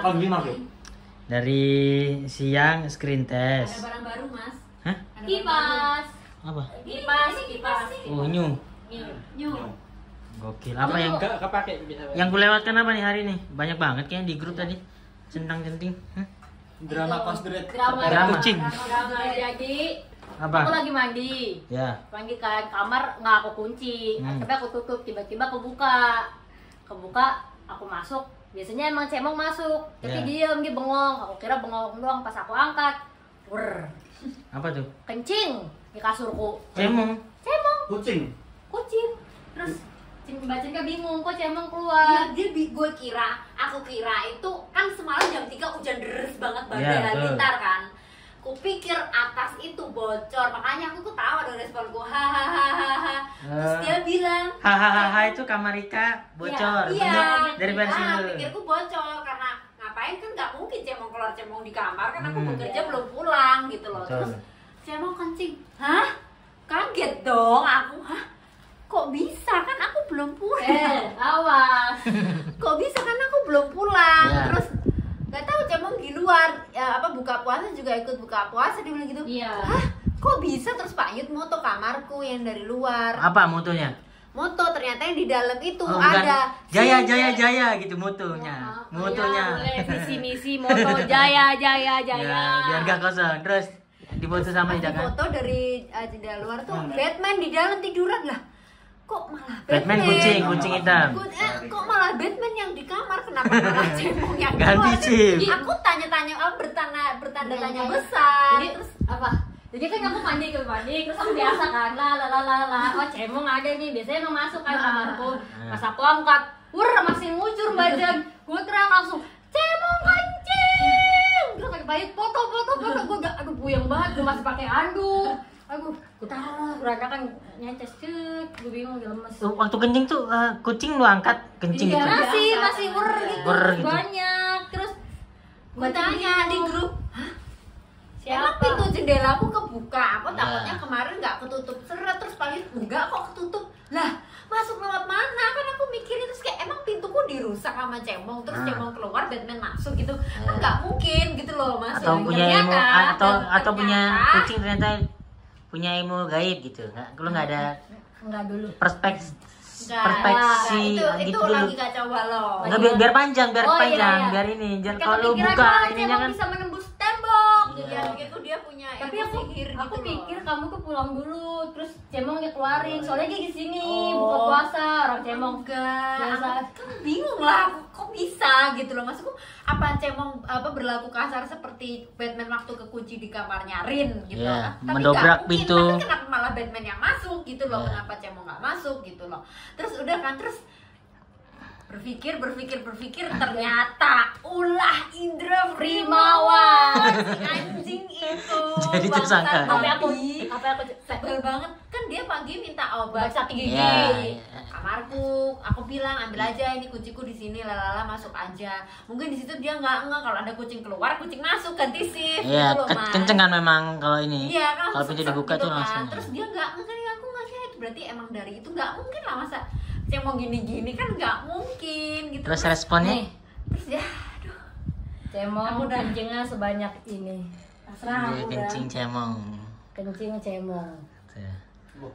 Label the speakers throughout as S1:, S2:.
S1: Bakal gimana tuh?
S2: Dari siang screen
S3: Ada
S2: test.
S3: barang baru mas.
S2: Hah?
S3: Kipas.
S2: Apa?
S3: Kipas.
S2: Oh, new.
S3: New.
S2: Gokil. Apa yang
S1: kepake bisa.
S2: yang kulewatkan apa nih hari ini? Banyak banget kayaknya di grup tadi. Centang-centing. Hah?
S1: Drama konstret.
S2: Drama. Kucing.
S3: Drama jadi.
S2: Apa?
S3: Aku lagi mandi.
S2: Ya.
S3: Mandi kan kamar nggak aku kunci. Tapi aku tutup. Tiba-tiba kebuka. Aku masuk. Biasanya emang cemong masuk, tapi diem dia bengong. Aku kira bengong doang, pas aku angkat,
S2: Apa tuh?
S3: kencing di kasurku.
S2: Cemong.
S1: Kucing.
S3: Kucing. Terus bacanya bingung kok cemong keluar.
S4: Iya, aku kira itu kan semalam jam 3 hujan deres banget badai
S2: Iya, betul.
S4: halilintar kan. Kupikir atas itu bocor, makanya aku tuh tahu ada responku hahaha. Terus dia bilang,
S2: Hahaha itu kamar Rika bocor.
S4: iya,
S2: Dari versi lu.
S4: pikirku bocor karena ngapain kan nggak mungkin cemong keluar cemong di kamar kan aku bekerja belum pulang gitu loh.
S2: Betul.
S4: Terus cemong kencing, hah? Kaget dong aku, hah? Kok bisa kan aku belum pulang?
S3: Awas.
S4: Kok bisa kan aku belum pulang.
S2: Ya.
S4: Terus nggak tahu cemong di luar ya, buka puasa juga ikut buka puasa, dia bilang gitu.
S3: Iya.
S4: Hah, kok bisa? Terus Pak Yud moto kamarku yang dari luar,
S2: Apa mutunya?
S4: moto ternyata yang di dalam itu
S2: Oh, bukan.
S4: ada
S2: Jaya gitu mutunya. Mutunya.
S3: Boleh visi misi moto jaya.
S2: Ya, biar gak kosong. Terus difoto sama
S4: Pas
S2: Ida kan?
S4: foto dari jendela luar tuh Batman di dalam tiduran lah. Kok malah
S2: Batman kucing hitam.
S4: Kok malah Batman yang di kamar? Kenapa malah cemong yang
S2: Ganti
S4: keluar?
S2: chip.
S4: Aku tanya-tanya, bertanda tanya besar.
S3: Jadi
S4: Terus
S3: apa? Jadi kan aku mandi, terus aku biasa kan, oh cemong ada nih, biasanya emang masuk kan kamarku. Pas aku angkat, masih ngucur badan, gue teriak langsung, cemong kencing. Terus pakai payet, foto, gue gak, aduh puyeng banget, gue masih pakai handuk. Aduh, gue taruh, berantakan nyeces, gue bingung, gue lemes.
S2: Waktu kencing tuh kucing lu angkat kencing
S3: Iya,
S2: gitu.
S3: masih gitu,
S2: Gitu.
S3: banyak. Terus
S4: gue tanya di grup, emang
S3: siapa?
S4: pintu jendelaku kebuka? Aku takutnya kemarin nggak ketutup seret, terus paling enggak kok ketutup. Lah, masuk lewat mana? Kan aku mikirin terus kayak emang pintuku dirusak sama cemong, terus cemong keluar, Batman masuk gitu. Kan nggak mungkin gitu loh, Mas.
S2: Atau punya ilmu
S4: Ternyata-
S2: atau punya
S4: ternyata-
S2: kucing ternyata punya ilmu gaib gitu. Lu nggak ada
S3: Enggak dulu.
S2: perspektif
S4: Enggak, itu
S2: gitu dulu.
S4: lagi kacau balau.
S2: Enggak, biar panjang,
S3: Oh, iya.
S2: biar ini. Jangan
S3: Kan
S2: kalau lu
S3: kepikiran
S2: buka
S3: banget,
S2: ininya
S3: emang
S2: kan.
S3: bisa menembus tembok.
S4: Ya gitu dia punya
S3: Tapi
S4: ilmu
S3: aku
S4: sihir
S3: aku
S4: gitu
S3: pikir
S4: loh.
S3: kamu tuh pulang dulu, terus cemong dikeluarin. Soalnya dia di sini
S4: Oh.
S3: buka puasa, orang cemong.
S4: Enggak,
S3: Biasa.
S4: aku kan bingung lah, kok bisa gitu loh. Maksudku apa cemong berlaku kasar seperti Batman waktu kekunci di kamarnya Rin gitu
S2: Iya,
S4: loh. Tapi
S2: mendobrak
S4: nggak mungkin,
S2: pintu.
S4: tapi kenapa malah Batman yang masuk gitu loh?
S2: Iya.
S4: Kenapa cemong nggak masuk gitu loh? Terus udah kan, terus berpikir ternyata ulah Indra Primawan, si anjing itu.
S2: Jadi
S4: bangsat
S2: tersangka.
S4: babi.
S3: Apa aku
S4: Sebel banget kan, dia pagi minta obat
S3: sakit gigi.
S2: Iya.
S4: kamarku, aku bilang ambil aja ini kucingku di sini, lalala masuk aja. Mungkin di situ dia nggak kalau ada kucing keluar, kucing masuk ganti shift
S2: Iya,
S4: gitu loh, Mas.
S2: kenceng kan memang kalau ini.
S4: Iya kan,
S2: Kalau pintu dibuka tuh langsung.
S4: Terus dia nggak mungkin, aku nggak lihat, berarti emang dari itu nggak mungkin lah, masa cemong gini-gini kan nggak mungkin gitu.
S2: Terus responnya?
S3: Nih,
S4: Terus ya, aduh.
S3: cemong kencingnya sebanyak ini. Terserah
S2: Iya,
S3: aku
S2: kencing cemong.
S3: kencing cemong.
S2: Tuh.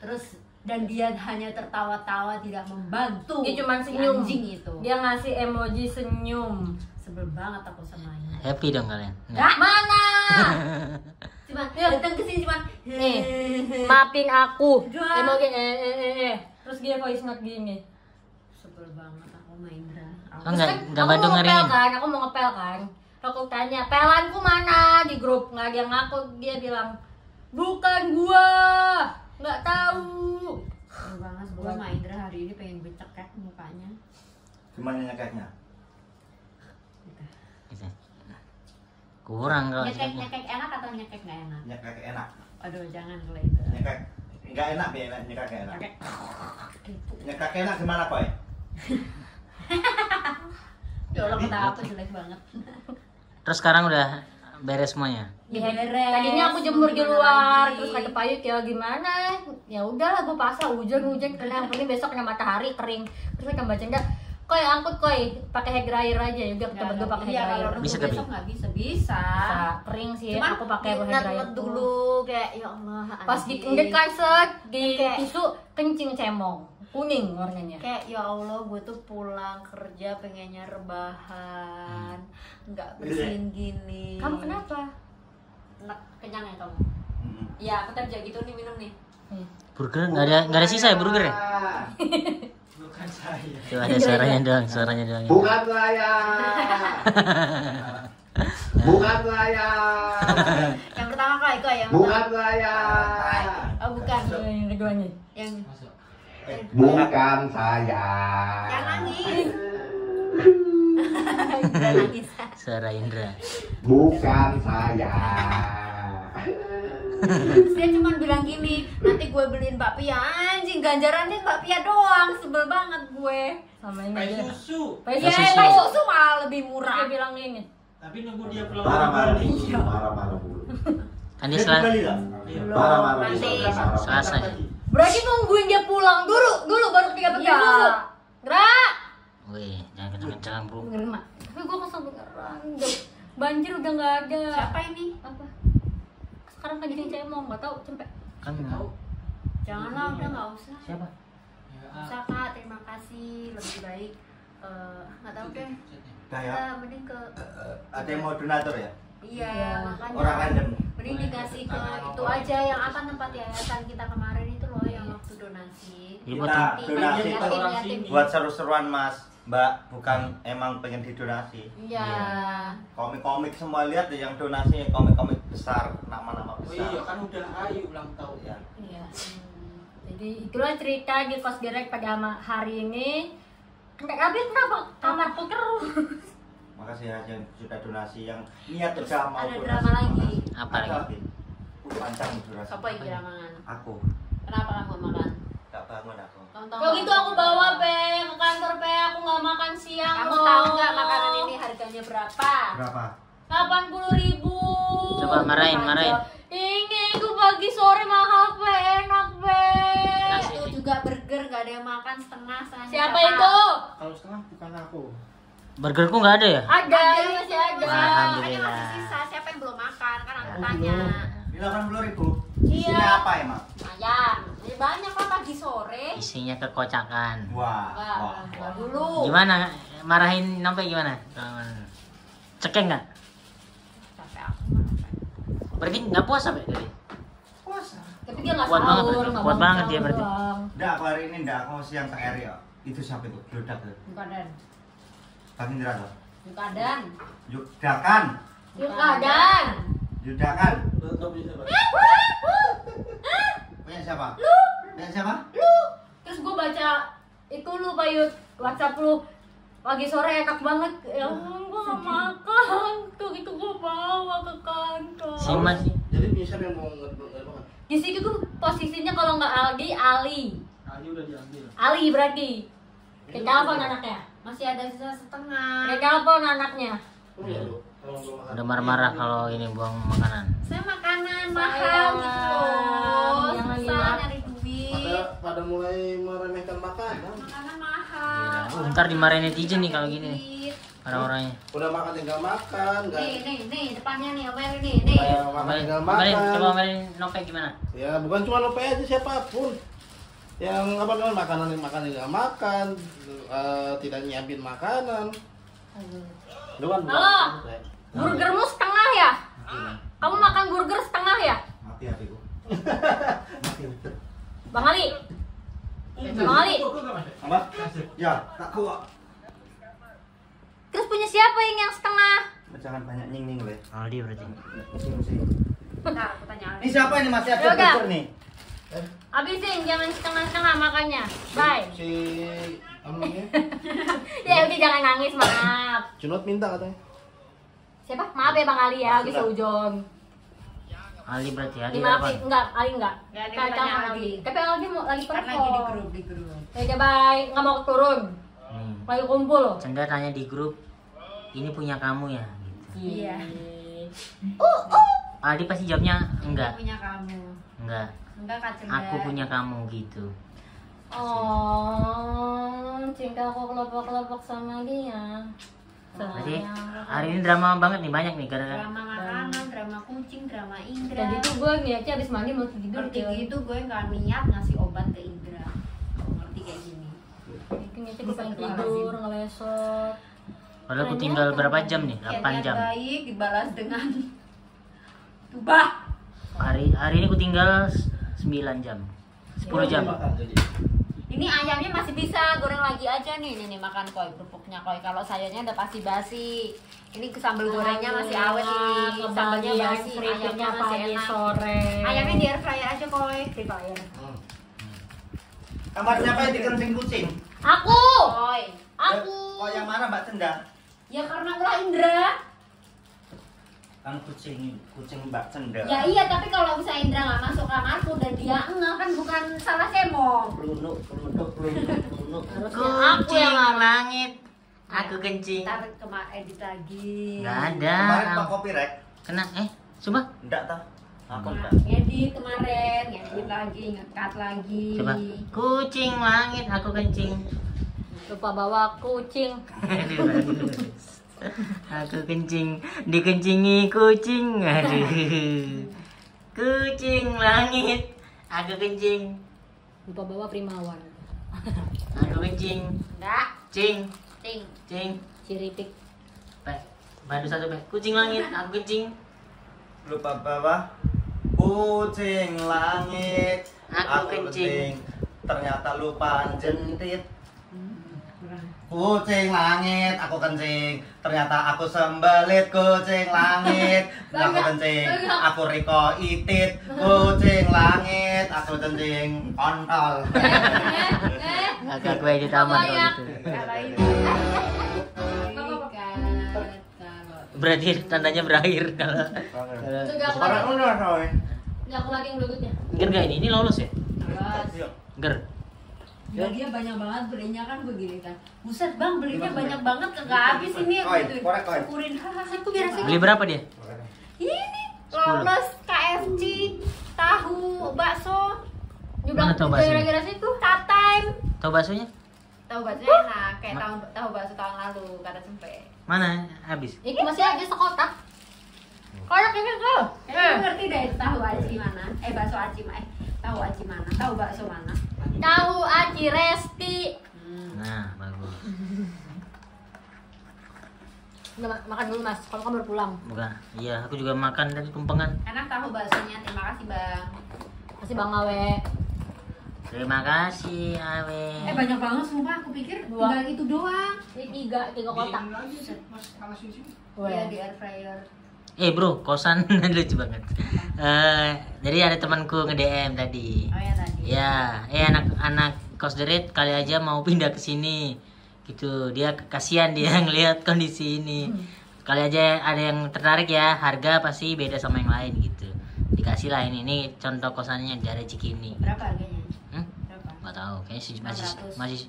S4: Terus dan dia hanya tertawa-tawa, tidak membantu.
S3: Dia cuma
S4: si
S3: senyum.
S4: anjing itu.
S3: Dia ngasih emoji senyum.
S4: Sebel banget aku sama ini.
S2: Happy dong kalian.
S4: Nggak.
S3: Mana?
S4: Cuman
S3: Ya.
S4: datang ke sini cuman
S3: Nih, maafin aku.
S4: Udah.
S3: Emoji Terus dia voice note gini.
S4: sebel banget aku sama Indra.
S2: Oh, nggak
S3: Aku
S2: bantu
S3: mau ngepel
S2: ngeringin.
S3: kan, aku mau ngepel kan. Aku tanya, pelanku mana di grup? Nggak ada yang ngaku, dia bilang, bukan gua, nggak tahu.
S4: Sebel banget, sebel sama Indra hari ini pengen gue cekek mukanya.
S1: Gimana nyekeknya?
S2: Gitu. Kurang kalau
S4: Nyekek
S2: ceknya.
S4: nyekek enak atau nyekek nggak enak?
S1: Nyekek enak.
S4: Aduh jangan kalau itu.
S1: Nyekek nggak enak, nyekek nggak enak.
S4: Nyekek. Gitu.
S1: Nyekek enak gimana, Boy?
S4: Ya Allah, kenapa jelek banget.
S2: Terus sekarang udah beres semuanya.
S4: Beres.
S3: Tadinya aku jemur di luar, terus kata Payut ya gimana? Ya udahlah, gue pasang hujan kena, yang penting besok kena matahari kering. Terus kan bacanya, Koi angkut koi, pakai hair dryer aja juga kita berdua pakai hair
S4: Iya, kalau
S3: dryer.
S4: nunggu
S2: Bisa tapi?
S4: besok nggak bisa.
S3: Bisa kering sih,
S4: Cuman
S3: aku pakai hair dryer
S4: net
S3: tuh.
S4: dulu kayak ya Allah.
S3: Pas
S4: anjing.
S3: diinjek kan set di
S4: Kayak-
S3: tisu kencing cemong, kuning warnanya.
S4: Kayak ya Allah, gue tuh pulang kerja pengennya rebahan, nggak bersihin gini.
S3: Kamu kenapa?
S4: Kenyang ya kamu?
S1: Mm-mm.
S4: Ya, aku tadi gitu nih minum nih.
S2: Burger nggak ada sisa ya burger ya?
S1: Bukan saya.
S2: Tuh ada suaranya doang, suaranya doang.
S5: Bukan saya. Bukan saya.
S4: Yang pertama kok yang
S5: Bukan
S4: pertama.
S5: saya.
S4: Oh bukan,
S3: Yang keduanya.
S4: yang
S5: Bukan saya.
S4: yang nangis. Yang nangis.
S2: Suara Indra.
S5: Bukan saya.
S4: Terus dia cuma bilang gini, nanti gue beliin bakpia. Anjing, ganjarannya bakpia doang, sebel banget gue.
S3: Sama ini aja.
S1: Susu.
S3: Pakai
S2: Susu.
S3: susu.
S4: Pai susu malah lebih
S3: Dia
S4: murah.
S3: bilang ini.
S1: Tapi nunggu dia pulang
S5: Marah-marah.
S1: nih.
S5: Marah-marah dulu.
S2: Kan dia setelah
S1: Beli lah.
S5: Marah-marah.
S4: Nanti.
S2: Selasa.
S3: Berarti nungguin dia pulang dulu baru kita pegang. Gerak.
S2: Wih, jangan kencang-kencang bro.
S3: Ngerima. Tapi gue kesel beneran. Banjir udah nggak ada.
S4: Siapa ini?
S3: Apa? Sekarang kan jadi cemong, nggak tahu sampai.
S2: Kan tahu.
S4: Janganlah, udah nggak usah.
S2: Siapa?
S4: Usah kak, terima kasih, lebih baik. Nggak tahu deh.
S1: Kayak
S4: Kita mending ke
S1: ada yang mau donatur ya?
S4: iya,
S3: Iya.
S4: makanya
S1: Orang random.
S4: mending dikasih ke itu aja yang apa tempat yayasan kita kemarin itu loh yang waktu donasi.
S2: Iya, buat
S1: Kita
S2: tem-
S1: donasi
S4: Yatim,
S1: ke
S4: yatim.
S1: buat seru-seruan Mas, Mbak, bukan emang pengen didonasi.
S4: Iya.
S1: Komik-komik semua lihat deh yang donasi komik-komik besar, nama-nama
S6: Oh
S1: besar.
S6: iya kan udah Ayu ulang tahun
S1: Ya.
S3: Iya. Jadi itulah cerita di Kos Gerek pada hari ini. Sampai habis kenapa kamarku terus?
S1: Makasih ya yang sudah donasi yang niat udah mau
S4: Ada
S1: donasi.
S4: drama lagi.
S2: Apa
S1: Ada
S2: lagi?
S1: Panjang durasi.
S4: Apa yang kiramangan?
S1: Aku
S4: Kenapa kamu makan?
S1: tak bangun aku.
S4: Kamu tahu
S3: Kalau
S4: nggak?
S3: gitu aku bawa pe ke kantor pe, aku nggak makan siang.
S4: Kamu
S3: loh.
S4: tahu nggak makanan ini harganya berapa?
S1: Berapa?
S3: 80.000.
S2: Coba marahin.
S3: Ini aku pagi sore mahal pe, enak pe.
S4: Itu juga burger nggak ada yang makan setengah.
S3: Siapa itu?
S6: kalau setengah bukan aku.
S2: Burgerku nggak ada ya?
S3: Ada, ini masih ada.
S2: Alhamdulillah.
S4: Makanya masih sisa. Siapa yang belum makan? Kan aku tanya.
S1: Di 80.000.
S3: Iya.
S1: Isinya apa emang?
S4: Ayam. Ini banyak kan pagi sore.
S2: Isinya kekocakan.
S1: Wah.
S4: Wah, dulu.
S2: Gimana? Marahin sampai gimana? Cekeng nggak?
S4: Capek aku makan.
S2: Berarti nggak puasa Pak?
S3: Tapi dia nggak
S2: Kuat banget,
S3: sahur, nggak
S2: kuat
S3: bangun
S2: banget dia
S3: sahur
S2: berarti.
S3: doang.
S1: Enggak, aku hari ini enggak, aku siang ke area ya. Itu siapa itu? Yudak tuh.
S3: Yukadan.
S1: Kang Indra tuh.
S3: Yukadan.
S1: Yudakan.
S3: Yukadan.
S1: Yudakan.
S6: Nggak bisa Pak.
S1: Punya siapa? Punya siapa?
S3: Terus gue baca itu lu Pak Yud, WhatsApp lu pagi sore enak banget. Ya ampun, gue gak makan. Tuh itu gue bawa ke kantor.
S2: Si Mas.
S6: Jadi bisa yang mau nggak
S3: Di situ tuh posisinya kalau nggak Aldi, Ali.
S6: Ayu udah diambil.
S3: Ali berarti. Kayak telepon anaknya.
S4: Masih ada sisa setengah.
S3: Kayak telepon anaknya.
S6: Oh iya lu. Kalau belum makan.
S2: Udah marah-marah kalau ini buang makanan.
S4: Saya makanan
S3: Sayang.
S4: mahal gitu loh.
S3: Yang lagi
S4: Susah
S3: mahal.
S4: nyari duit.
S6: Pada mulai meremehkan makanan.
S4: Makanan mahal.
S2: Gila. Ntar dimarahin netizen nih kalau gini nih.
S4: Duit.
S2: Orang-orangnya.
S6: Udah makan tinggal makan, nggak.
S4: Nih, depannya nih, Omer nih.
S6: Kayak makan
S2: Omelin,
S6: tinggal
S2: omelin,
S6: makan.
S2: coba omelin Nopek gimana?
S6: Ya bukan cuma Nope aja, siapapun yang apa namanya makanan yang makan tinggal makan, tidak nyiapin makanan. Lu kan
S3: Halo? Burgermu setengah ya? Kamu makan burger setengah ya?
S1: Mati hatiku. Mati betul.
S3: Bang Ali? Bang Ali?
S1: Apa? Ya, tak kuat.
S3: Terus punya siapa yang setengah?
S1: Jangan banyak nying-nying le.
S2: Aldi berarti.
S1: Mesti.
S4: Bentar, aku tanya
S1: Ini siapa ini masih ada
S3: Yoga.
S1: burger nih?
S3: Habisin, jangan setengah-setengah makannya. Bye.
S6: Si namanya
S3: Ya udah jangan nangis, maaf.
S6: Junot minta katanya.
S3: Siapa? Maaf ya Bang Ali ya, Agus Ujon.
S2: Aldi berarti Aldi apa?
S3: Dimaafin, enggak, Ali enggak.
S4: Nggak ada
S3: Kacang
S4: pertanyaan
S3: Ali.
S4: lagi.
S3: Tapi Ali mau lagi
S4: Kan lagi di
S3: perform.
S4: grup.
S3: Oke, bye. Enggak mau turun. Lagi kumpul loh.
S2: Cenda tanya di grup, ini punya kamu ya? Gitu.
S4: Iya.
S2: Aldi pasti jawabnya enggak,
S4: Punya kamu.
S2: enggak.
S4: Enggak Kak Cenda.
S2: Aku punya kamu gitu.
S3: Oh, cinta aku kelompok-kelompok sama dia.
S2: Jadi
S3: Sayang.
S2: hari ini drama banget nih, banyak nih gara-gara
S4: Drama makanan, drama kucing, drama Indra.
S3: Tadi tuh gue ngeliatnya abis mandi mau tidur
S4: Ngerti
S3: cuy.
S4: gitu gue nggak niat ngasih obat ke Indra. Aku ngerti kayak gini.
S3: Ngeliatnya gue pengen tidur, ngelesot.
S2: padahal aku tinggal berapa jam nih? 8 jam.
S4: Baik dibalas dengan tubah.
S2: Hari ini aku tinggal 9 jam. 10 jam.
S4: Ini ayamnya masih bisa goreng lagi aja nih. Nih makan koi, kerupuknya koi. Kalau sayurnya udah pasti basi. Ini sambal gorengnya masih awet ini. Sambalnya basi, ayamnya masih
S3: pagi
S4: enak.
S3: sore.
S4: Ayamnya di air fryer aja koi.
S3: Free fire.
S1: Kamar siapa yang dikencing kucing?
S3: Aku.
S4: Koi.
S3: Aku.
S1: Oh yang mana Mbak Cenda?
S4: Ya karena ulah Indra.
S1: Kan kucing Mbak Cenda.
S4: Ya iya, tapi kalau misalnya Indra nggak masuk kamarku dan dia enggak kan bukan salah Cemong.
S1: Pelunuk.
S3: Harusnya aku yang
S2: Kucing langit, aku kencing.
S4: Ntar edit lagi.
S2: Nggak
S1: Kemarin
S2: ada.
S1: Pak Copyright.
S2: Kena coba.
S1: Enggak tah. Aku enggak.
S4: Ngedit kemarin, ngedit lagi, ngekat lagi.
S2: Coba. Kucing langit, aku kencing.
S3: Lupa bawa kucing.
S2: Aku kencing, dikencingi kucing. Aduh. Kucing langit, aku kencing.
S3: Lupa bawa primawan.
S2: Aku kencing.
S4: Enggak,
S2: Cing,
S4: ting.
S2: cing.
S3: Ciripik.
S2: Pe, bantu satu pe. Kucing langit, aku kencing.
S1: Lupa bawa kucing langit.
S2: Aku kencing.
S1: Ternyata lupa jentit. Kucing langit, aku kencing. Ternyata aku sembelit kucing langit. Aku kencing, aku Riko Itit. Kucing langit, aku kencing. Kontol.
S2: Agak gue di taman kalau gitu.
S4: Kalau ini
S2: Berarti tandanya berakhir kalau
S3: Sudah aku
S1: Orang
S3: lagi.
S1: udah soy.
S3: Udah aku lagi ngelugutnya.
S2: Ger gak ini lolos ya? Ger.
S4: Ya dia banyak banget belinya kan begini kan. Buset bang, belinya banyak banget kagak habis ini.
S1: Koin,
S4: Gituin.
S1: korek koin.
S4: Syukurin, hahaha, itu biar sih.
S2: Beli berapa dia?
S4: Ini lolos KFC, tahu, bakso,
S2: Mana tahu bakso?
S3: Gara-gara situ.
S4: Tatim.
S2: Tahu baksonya?
S4: Tahu bakso enak, kayak tahu bakso tahun lalu kata Cempe.
S2: Mana? Habis.
S3: Ini masih aja sekotak. Koyak ini tuh.
S4: Aku ngerti deh itu tahu aci mana, bakso aci mana, tahu aci mana, tahu bakso mana.
S3: Tahu aci Resti.
S2: Nah, bagus.
S3: Udah makan dulu Mas, kalau kamu baru pulang.
S2: Bukan. Iya, aku juga makan dari tumpengan.
S4: Enak tahu baksonya, terima kasih bang.
S3: Masih Bang Awe.
S2: Terima kasih, Awe.
S4: Banyak banget sumpah, aku pikir
S3: Dua.
S4: tinggal itu doang.
S3: Ini tiga kotak.
S4: Iya di air fryer.
S2: Bro, kosan lucu banget. Jadi ada temanku nge-DM tadi.
S4: Oh ya tadi.
S2: Ya, anak-anak kos derit kali aja mau pindah ke sini. Gitu. Dia kasihan dia ngelihat kondisi ini. Kali aja ada yang tertarik ya, harga pasti beda sama yang lain gitu. Dikasih lah ini contoh kosannya dari Cikini.
S4: Berapa harganya? Berapa?
S2: Nggak tahu, kayaknya sih masih
S4: 600.
S2: masih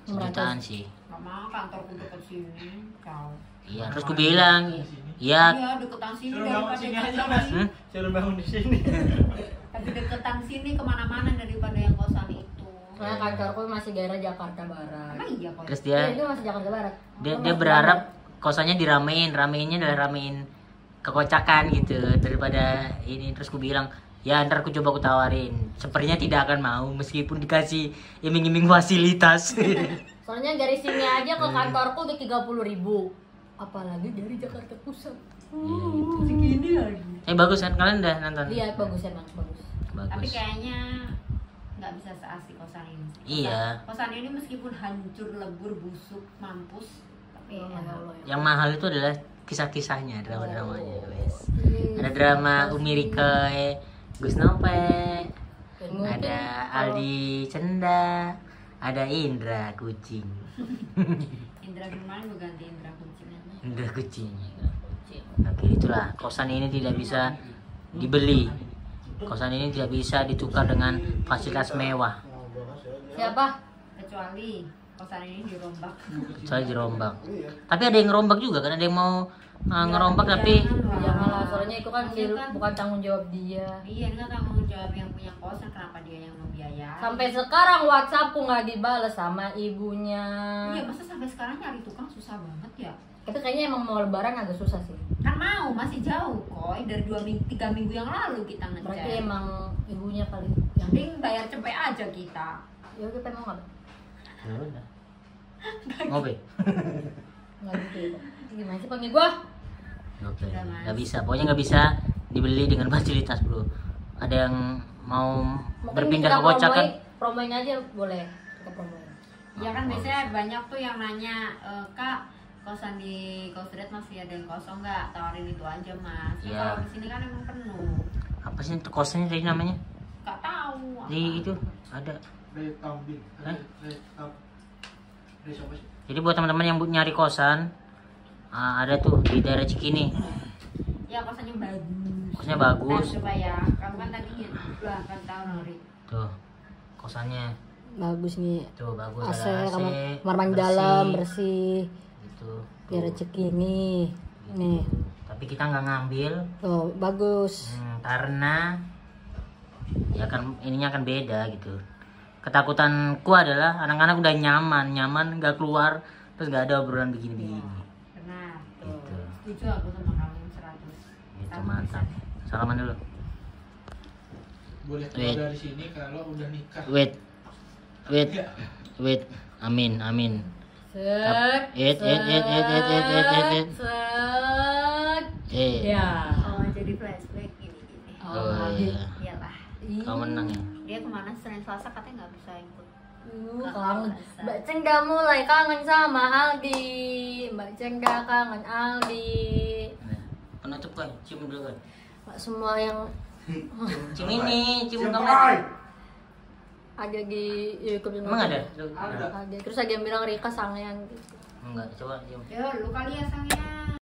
S2: sejutaan sih.
S4: Gak mau kantorku dekat sini. Ciao.
S2: Iya, terus ku bilang, iya,
S4: Iya deketan sini daripada
S2: hmm?
S1: Suruh bangun di sini.
S4: tapi deketan sini kemana-mana daripada yang kosan itu.
S3: Nah, kantorku masih daerah Jakarta Barat.
S4: Emang iya kok.
S2: Terus
S3: Iya,
S2: dia
S3: itu masih Jakarta Barat.
S2: dia berharap kosannya rameinnya adalah ramein kekocakan gitu daripada ini. Terus ku bilang, ya ntar aku coba ku tawarin. Sepertinya tidak akan mau meskipun dikasih iming-iming fasilitas.
S3: Soalnya dari sini aja ke kantorku udah 30.000. Apalagi dari Jakarta Pusat.
S4: Segini lagi.
S2: Bagus kan, kalian udah nonton?
S3: Lihat bagus emang bagus.
S4: Tapi
S2: Bagus.
S4: kayaknya nggak bisa seasik kosan ini.
S2: Iya.
S4: Kosan ini meskipun hancur, lebur, busuk, mampus, tapi enak.
S2: Yang mahal itu adalah kisah-kisahnya, drama-dramanya, wes. Ada drama Umi Rike, Gus Nope, ada Aldi Cenda, ada Indra kucing.
S4: Indra kemarin gue ganti Indra kucing aja.
S2: Indra kucing. Oke, itulah kosan ini tidak bisa dibeli. Kosan ini tidak bisa ditukar dengan fasilitas mewah.
S3: Siapa?
S4: Kecuali kosan ini dirombak.
S2: Saya dirombak.
S6: Iya.
S2: Tapi ada yang ngerombak juga kan, ada yang mau ngerombak tapi
S3: Janganlah, soalnya itu kan
S4: Iya kan?
S3: bukan tanggung jawab dia.
S4: Iya, ini kan tanggung jawab yang punya kosan, kenapa dia yang membiayai?
S3: Sampai sekarang WhatsAppku nggak dibales sama ibunya.
S4: Iya, masa sampai sekarang nyari tukang susah banget ya?
S3: Itu kayaknya emang mau lebaran agak susah sih.
S4: Kan mau, masih jauh koi, dari 3 minggu yang lalu kita
S3: Berarti
S4: ngecek.
S3: emang ibunya kali yang
S4: Mending bayar cepet aja kita.
S3: ya kita mau nggak?
S2: ya udah. Ngopi.
S3: Nggak gitu ya. Gimana sih panggil gua?
S2: Oke.
S4: Udah, Mas.
S2: Nggak bisa. Pokoknya nggak bisa dibeli dengan fasilitas, Bro. Ada yang mau
S3: Mungkin
S2: berpindah
S3: kita
S2: ke Kocak kan?
S3: promoin aja boleh. Kita promoin.
S4: Ya kan biasanya banyak tuh yang nanya, Kak, kosan di Kosret masih ada yang kosong nggak? Tawarin itu aja mas. Nah,
S2: Iya.
S4: kalau di sini kan emang penuh.
S2: Apa sih kosannya tadi namanya?
S4: Nggak tahu.
S2: Di itu ada. Hah? Jadi buat teman-teman yang nyari kosan, ada tuh di daerah Cikini.
S4: Ya kosannya bagus.
S2: Kosannya bagus.
S4: Nah, coba ya. Kamu kan tadi lah kan tahu Nori.
S2: Tuh, kosannya
S3: Bagus nih.
S2: tuh bagus,
S3: AC,
S2: ada AC,
S3: kamar mandi
S2: bersih,
S3: dalam bersih.
S2: gitu.
S3: Biar cek ini. Nih.
S2: Tapi kita nggak ngambil
S3: Tuh, bagus.
S2: karena ya kan ininya kan beda gitu. Ketakutanku adalah anak-anak udah nyaman nggak keluar terus nggak ada obrolan begini-begini.
S4: Benar. Tuh.
S2: Gitu.
S4: Setuju aku sama kamu 100.
S2: Gitu mantap. Salaman dulu.
S7: Boleh keluar
S2: Wait.
S7: dari sini kalau udah nikah.
S2: Wait. Amin.
S3: Set.
S2: Set.
S3: Set.
S2: Eh.
S3: Ya.
S4: Oh jadi flashback gini.
S2: Oh iya.
S4: Iyalah.
S2: Kau menang ya.
S4: Dia kemana Senin Selasa katanya nggak bisa ikut.
S3: Kangen. Mbak Cengga mulai kangen sama Aldi. Mbak Cengga kangen Aldi.
S2: Nah, penutup kan, cium dulu kan.
S3: Mbak semua yang
S2: Cium ini, cium kamera.
S3: ada di YouTube
S2: Emang ada?
S3: Ada. Terus ada yang bilang Rika sangean gitu.
S2: Enggak, coba cium.
S4: Ya lu kali ya sayang.